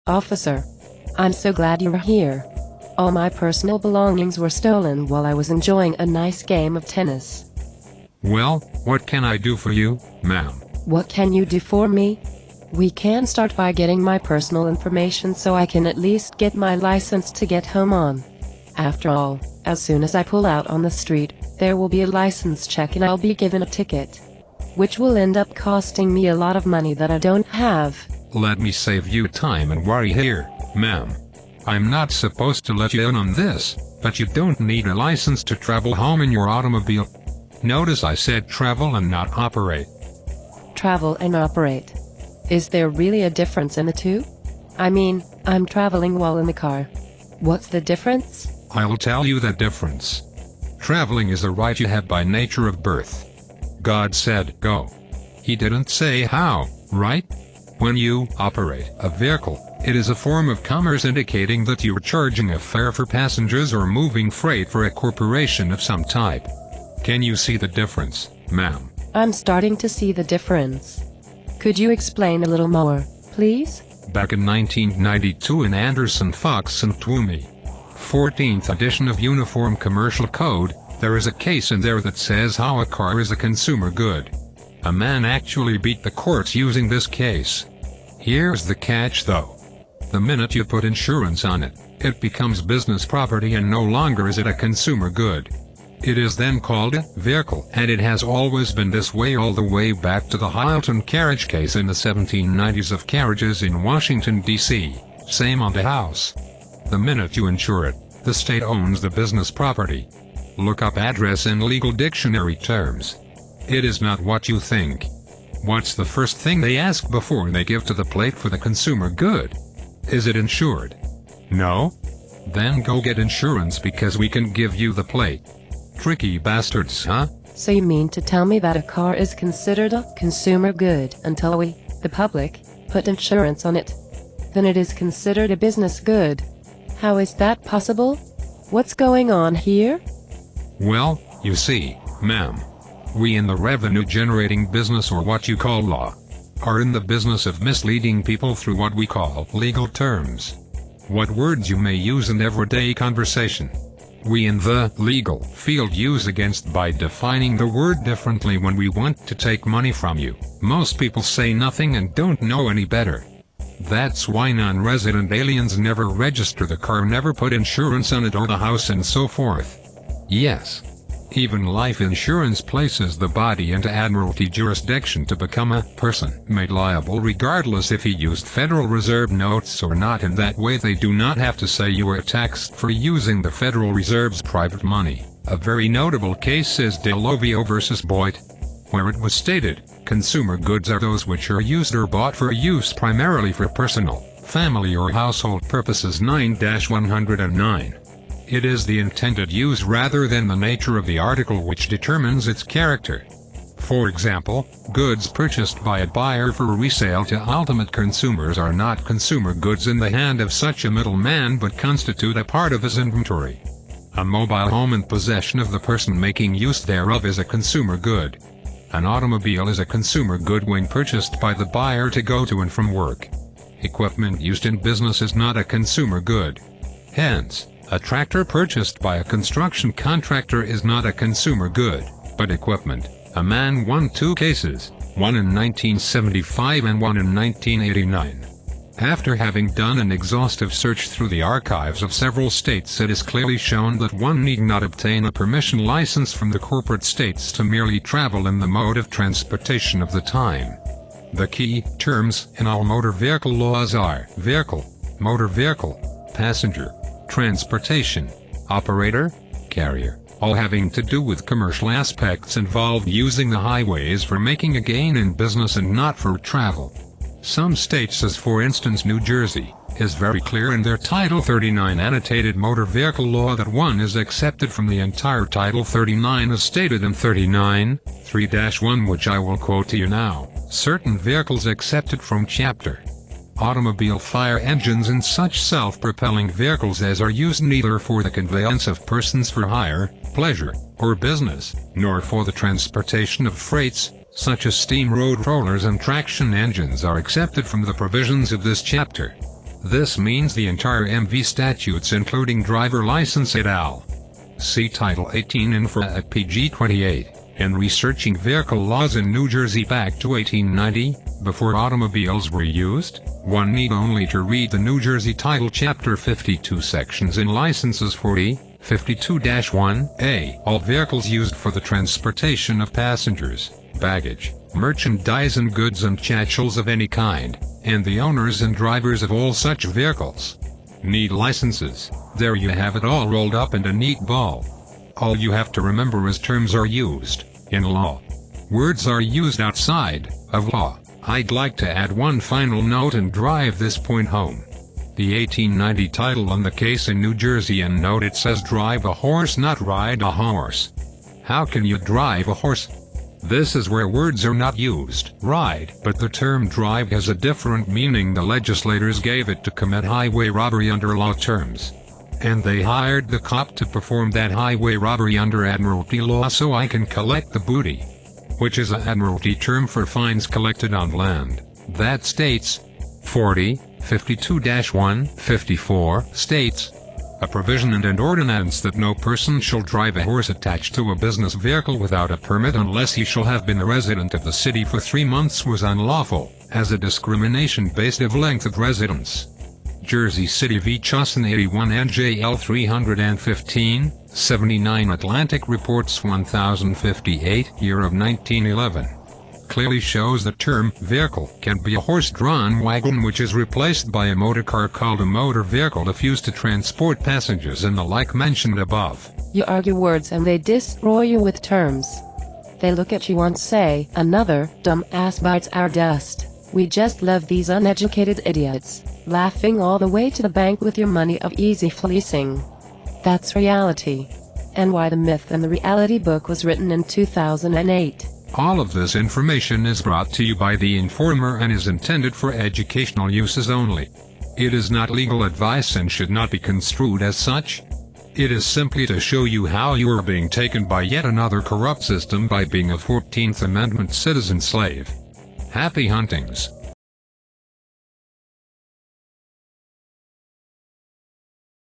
Officer, I'm so glad you're here. All my personal belongings were stolen while I was enjoying a nice game of tennis. Well, what can I do for you, ma'am? What can you do for me? We can start by getting my personal information so I can at least get my license to get home on. After all, as soon as I pull out on the street, there will be a license check and I'll be given a ticket, which will end up costing me a lot of money that I don't have. Let me save you time and worry here, ma'am. I'm not supposed to let you in on this, but you don't need a license to travel home in your automobile. Notice I said travel and not operate. Travel and operate. Is there really a difference in the two? I mean, I'm traveling while in the car. What's the difference? I'll tell you the difference. Traveling is a right you have by nature of birth. God said, go. He didn't say how, right? When you operate a vehicle, it is a form of commerce indicating that you're charging a fare for passengers or moving freight for a corporation of some type. Can you see the difference, ma'am? I'm starting to see the difference. Could you explain a little more, please? Back in 1992 in Anderson, Fox and Twomey, 14th edition of Uniform Commercial Code, there is a case in there that says how a car is a consumer good. A man actually beat the courts using this case. Here's the catch though. The minute you put insurance on it, it becomes business property and no longer is it a consumer good. It is then called a vehicle, and it has always been this way all the way back to the Hilton carriage case in the 1790s of carriages in Washington, D.C. Same on the house. The minute you insure it, the state owns the business property. Look up address in legal dictionary terms. It is not what you think. What's the first thing they ask before they give to the plate for the consumer good? Is it insured? No? Then go get insurance because we can give you the plate. Tricky bastards, huh? So you mean to tell me that a car is considered a consumer good until we, the public, put insurance on it? Then it is considered a business good. How is that possible? What's going on here? Well, you see, ma'am, we in the revenue-generating business, or what you call law, are in the business of misleading people through what we call legal terms. What words you may use in everyday conversation, we in the legal field use against by defining the word differently when we want to take money from you. Most people say nothing and don't know any better. That's why non-resident aliens never register the car, never put insurance on it or the house and so forth. Yes. Even life insurance places the body into Admiralty jurisdiction to become a person made liable regardless if he used Federal Reserve notes or not. In that way they do not have to say you were taxed for using the Federal Reserve's private money. A very notable case is Lovio versus Boit, where it was stated, consumer goods are those which are used or bought for use primarily for personal, family or household purposes. 9-109. It is the intended use rather than the nature of the article which determines its character. For example, goods purchased by a buyer for resale to ultimate consumers are not consumer goods in the hand of such a middleman but constitute a part of his inventory. A mobile home in possession of the person making use thereof is a consumer good. An automobile is a consumer good when purchased by the buyer to go to and from work. Equipment used in business is not a consumer good. Hence, a tractor purchased by a construction contractor is not a consumer good, but equipment. A man won two cases, one in 1975 and one in 1989. After having done an exhaustive search through the archives of several states, it is clearly shown that one need not obtain a permission license from the corporate states to merely travel in the mode of transportation of the time. The key terms in all motor vehicle laws are vehicle, motor vehicle, passenger, transportation, operator, carrier, all having to do with commercial aspects involved using the highways for making a gain in business and not for travel. Some states, as for instance New Jersey, is very clear in their Title 39 annotated motor vehicle law that one is accepted from the entire Title 39 as stated in 39(3)(1), which I will quote to you now. Certain vehicles accepted from Chapter automobile fire engines and such self-propelling vehicles as are used neither for the conveyance of persons for hire, pleasure, or business, nor for the transportation of freights, such as steam road rollers and traction engines are accepted from the provisions of this chapter. This means the entire MV statutes including driver license et al. See Title 18 Infra at PG 28. In researching vehicle laws in New Jersey back to 1890, before automobiles were used, one need only to read the New Jersey Title Chapter 52 sections in Licenses 40, 52-1A. All vehicles used for the transportation of passengers, baggage, merchandise and goods and chattels of any kind, and the owners and drivers of all such vehicles, need licenses. There you have it all rolled up in a neat ball. All you have to remember is terms are used in law. Words are used outside of law. I'd like to add one final note and drive this point home. The 1890 title on the case in New Jersey, and note it says drive a horse, not ride a horse. How can you drive a horse? This is where words are not used, ride, but the term drive has a different meaning. The legislators gave it to commit highway robbery under law terms. And they hired the cop to perform that highway robbery under Admiralty law so I can collect the booty, which is an Admiralty term for fines collected on land. That states 40, 52-1, 54 states, a provision and an ordinance that no person shall drive a horse attached to a business vehicle without a permit unless he shall have been a resident of the city for 3 months was unlawful, as a discrimination based of length of residence. Jersey City v. Chusson 81 NJL 315, 79 Atlantic Reports 1058, year of 1911. Clearly shows the term vehicle can be a horse-drawn wagon which is replaced by a motor car called a motor vehicle if used to transport passengers and the like mentioned above. You argue words and they destroy you with terms. They look at you and say, another dumb ass bites our dust. We just love these uneducated idiots, laughing all the way to the bank with your money of easy fleecing. That's reality. And why the myth and the reality book was written in 2008. All of this information is brought to you by the informer and is intended for educational uses only. It is not legal advice and should not be construed as such. It is simply to show you how you are being taken by yet another corrupt system by being a 14th Amendment citizen slave. Happy huntings.